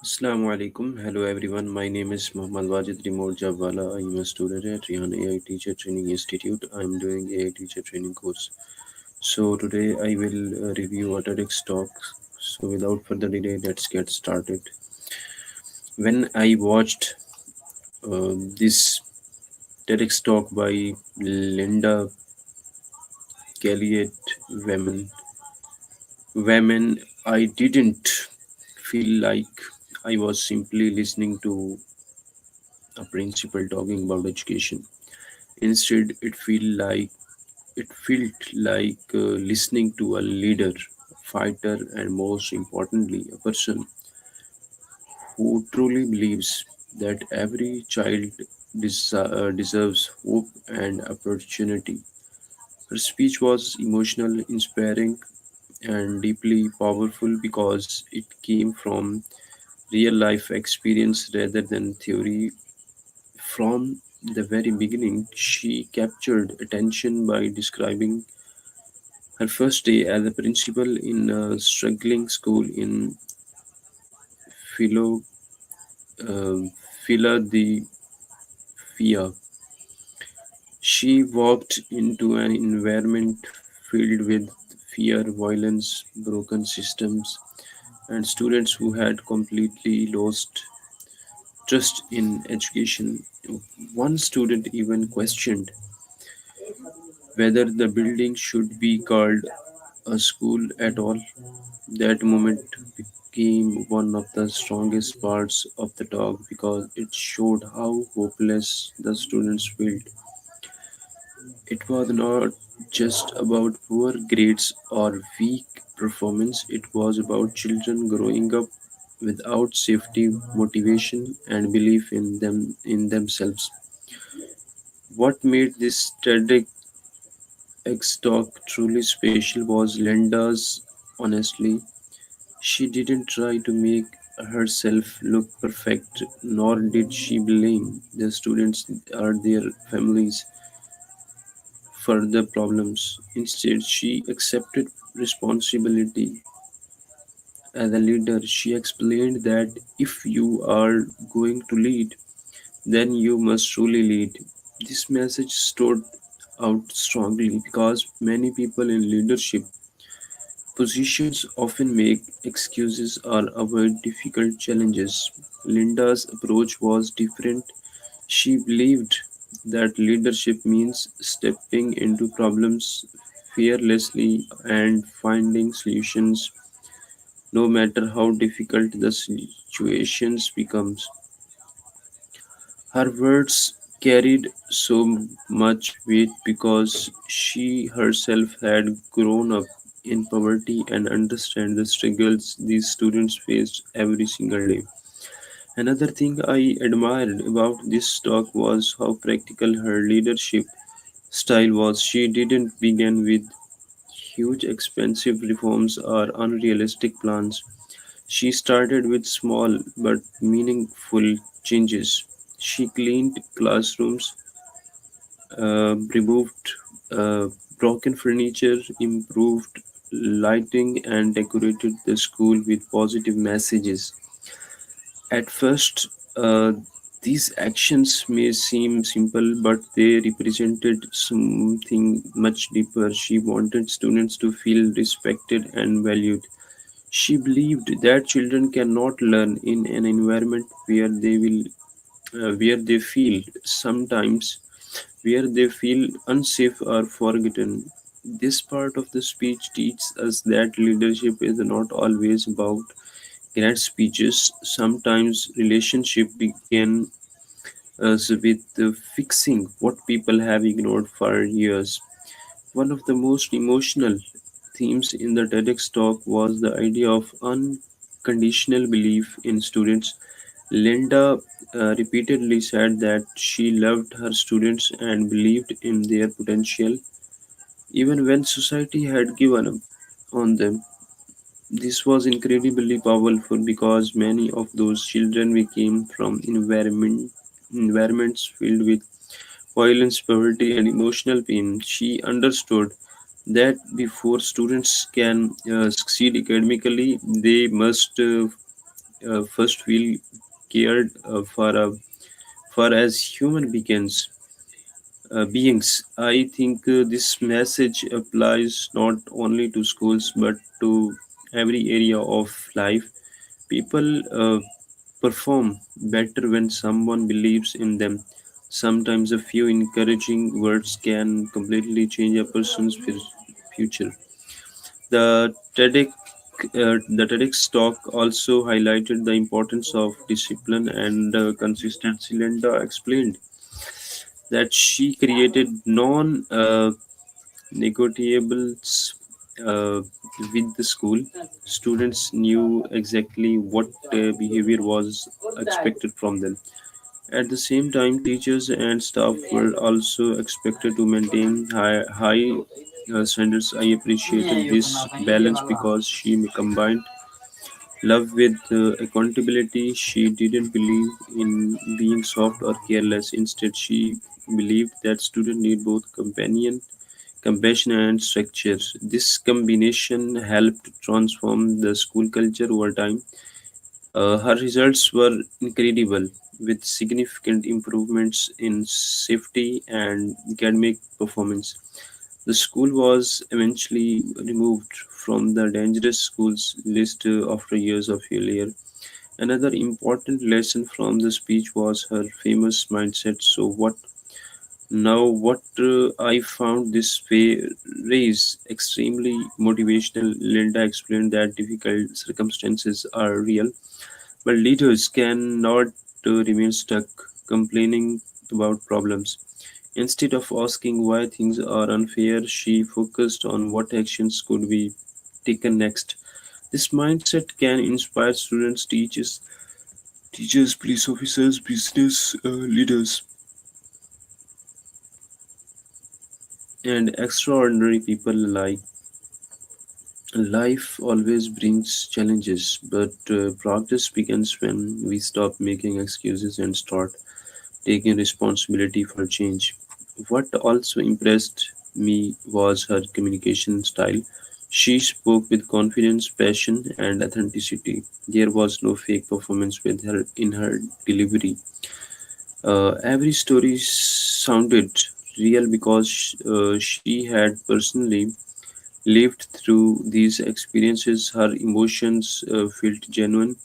Assalamu alaikum. Hello everyone. My name is Mohammad Wajid Remote Jabwala. I am a student at Rihan AI Teacher Training Institute. I am doing a teacher training course. So today I will review a TEDx talk. So without further delay, let's get started. When I watched this TEDx talk by Linda Cliatt-Wayman, I didn't feel like I was simply listening to a principal talking about education. Instead, it felt like listening to a leader, a fighter, and most importantly, a person who truly believes that every child deserves hope and opportunity. Her speech was emotional, inspiring, and deeply powerful because it came from real life experience rather than theory. From the very beginning, she captured attention by describing her first day as a principal in a struggling school in Philo, um Philadelphia. She walked into an environment filled with fear, violence, broken systems, and students who had completely lost trust in education. One student even questioned whether the building should be called a school at all. That moment became one of the strongest parts of the talk because it showed how hopeless the students felt. It was not just about poor grades or weak performance, it was about children growing up without safety, motivation, and belief in themselves. What made this TEDx talk truly special was Linda's honestly. She didn't try to make herself look perfect, nor did she blame the students or their families for the problems. Instead, she accepted responsibility. As a leader, she explained that if you are going to lead, then you must truly lead. This message stood out strongly because many people in leadership positions often make excuses or avoid difficult challenges. Linda's approach was different. She believed that leadership means stepping into problems fearlessly and finding solutions no matter how difficult the situations becomes. Her words carried so much weight because she herself had grown up in poverty and understand the struggles these students faced every single day. Another thing I admired about this talk was how practical her leadership style was. She didn't begin with huge expensive reforms or unrealistic plans. She started with small but meaningful changes. She cleaned classrooms, removed uh, broken furniture, improved lighting, and decorated the school with positive messages. At first, these actions may seem simple, but they represented something much deeper. She wanted students to feel respected and valued. She believed that children cannot learn in an environment where they feel sometimes where they feel unsafe or forgotten. This part of the speech teaches us that leadership is not always about grand speeches. Sometimes relationship begin us with fixing what people have ignored for years. One of the most emotional themes in the TEDx talk was the idea of unconditional belief in students. Linda repeatedly said that she loved her students and believed in their potential even when society had given up on them. This was incredibly powerful because many of those children came from environments filled with violence, poverty, and emotional pain. She understood that before students can succeed academically, they must first feel cared for as human beings. I think this message applies not only to schools but to every area of life. People perform better when someone believes in them. Sometimes a few encouraging words can completely change a person's future. The TEDx talk also highlighted the importance of discipline and consistency. Linda explained that she created non-negotiables with the school. Students knew exactly what behavior was expected from them. At the same time, teachers and staff were also expected to maintain high standards. I appreciated this balance because she combined love with accountability. She didn't believe in being soft or careless. Instead, she believed that students need both compassion and structure. This combination helped transform the school culture over time. Her results were incredible, with significant improvements in safety and academic performance. The school was eventually removed from the dangerous schools list after years of failure. Another important lesson from the speech was her famous mindset. So, what I found this raise extremely motivational. Linda explained that difficult circumstances are real, but leaders cannot remain stuck complaining about problems. Instead of asking why things are unfair, she focused on what actions could be taken next. This mindset can inspire students, teachers, police officers, business leaders, and extraordinary people alike. Life always brings challenges, but progress begins when we stop making excuses and start taking responsibility for change. What also impressed me was her communication style. She spoke with confidence, passion, and authenticity. There was no fake performance with her in her delivery. Every story sounded real because she had personally lived through these experiences. Her emotions felt genuine,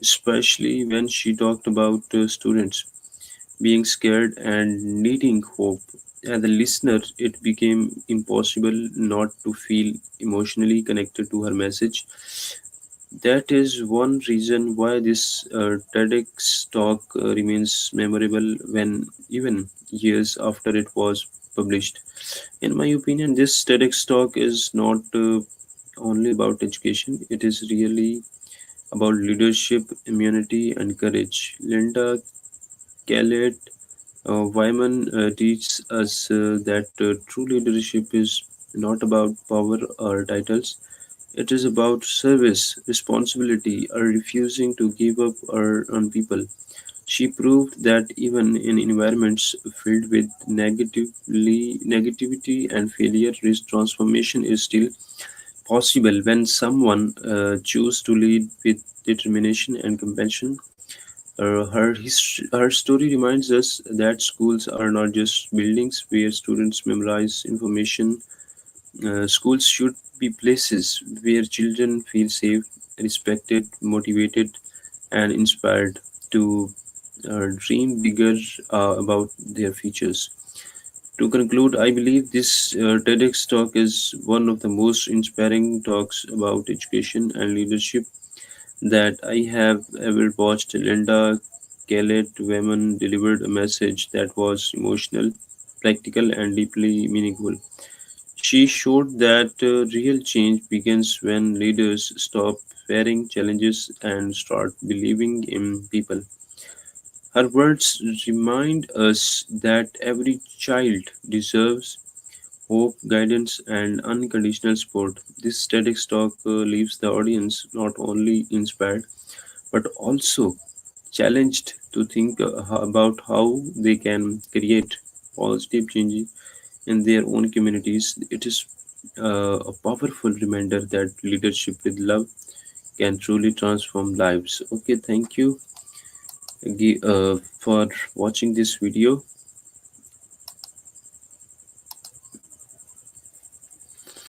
especially when she talked about students being scared and needing hope. As a listener, it became impossible not to feel emotionally connected to her message. That is one reason why this TEDx talk remains memorable when even years after it was published. In my opinion, this TEDx talk is not only about education, it is really about leadership, immunity, and courage. Linda Cliatt-Wayman teaches us that true leadership is not about power or titles. It is about service, responsibility, or refusing to give up on people. She proved that even in environments filled with negativity and failure, transformation is still possible when someone chooses to lead with determination and compassion. Her story reminds us that schools are not just buildings where students memorize information. Schools should be places where children feel safe, respected, motivated, and inspired to dream bigger about their futures. To conclude, I believe this TEDx talk is one of the most inspiring talks about education and leadership that I have ever watched. Linda Kellett-Wayman delivered a message that was emotional, practical, and deeply meaningful. She showed that real change begins when leaders stop fearing challenges and start believing in people. Her words remind us that every child deserves hope, guidance, and unconditional support. This TEDx talk leaves the audience not only inspired but also challenged to think about how they can create positive change in their own communities. It is a powerful reminder that leadership with love, can truly transform lives. Okay, thank you for watching this video.